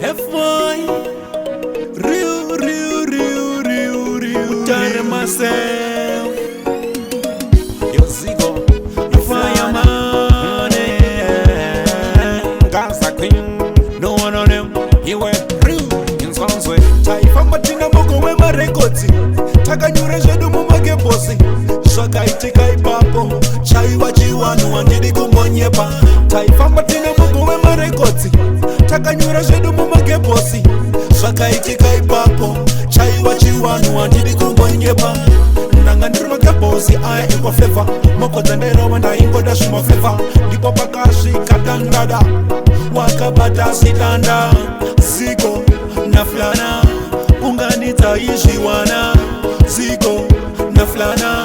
F-boy, real, telling myself, yo Zigo, you fireman, Gaza Queen, no one on them, he went real, in sounds way. Taifa matina moko wema rekoti, takanyure jedu mumage bosi, shaka itika ipapo, chai wachiwanu wandidi kumbonyepa. Taifa matina moko wema rekoti, takanyure jedu mumage bosi, shaka itika ipapo, chai wachiwanu wandidi kumbonyepa. Nanga nirumage bosi aya iko flavor, moko tendero wanda ingo dashi mo flavor. Ndipo pakashi katandada, wakabata sitanda, Zigo na flana, unganita ishiwana. Zigo na flana,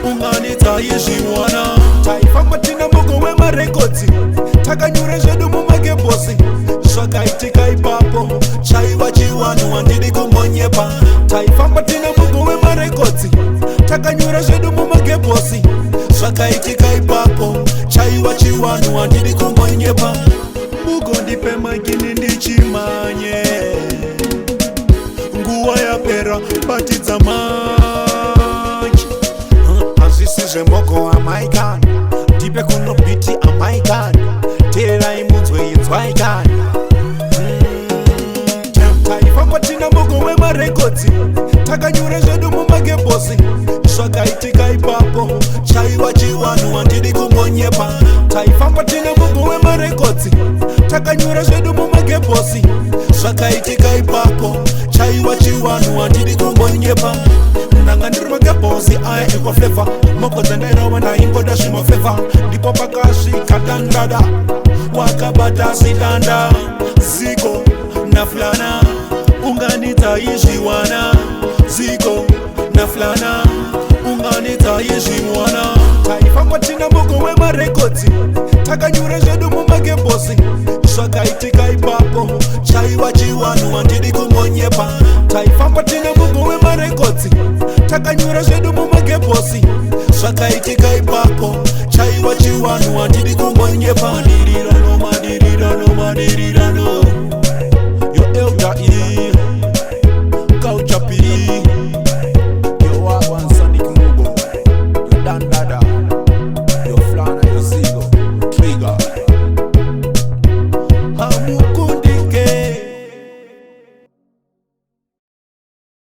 unganita ishiwana. Taifa matina moko wema rekoti, takanyure jedu mumage bosi, shaka itika ipapo, chai wachiwanu wandidi kumbonyepa. Taifa matina moko wema rekoti, takanyure jedu mumage bosi, shaka itika ipapo, chai wachiwanu wandidi kumbonyepa. Mugo ndipe magini ndichimanye, nguwa ya pera batidza maji. Azvisizve moko amaikani, ndipe kuno biti amaikani, teerai munzwe inzwaikani. Taifa matina moko wema rekoti, takanyure zvedu mumage bosi, zvakaitika ipapo, chai wachiwanu wandidi kumbonyepa. Taifa matina moko wema rekoti, takanyure zvedu mumage bosi, zvakaitika ipapo, chai wachiwanu wandidi kumbonyepa. Nanga ndirumage bosi aya iko flavor, moko tendero wanda ingo dashi mo flavor. Ndipo pakasvika dandada, wakabata sitanda, Zigo na flana, unganita ishiwana. Zigo na flana, unganita ishiwana. Taifa matina moko wema rekoti, takanyure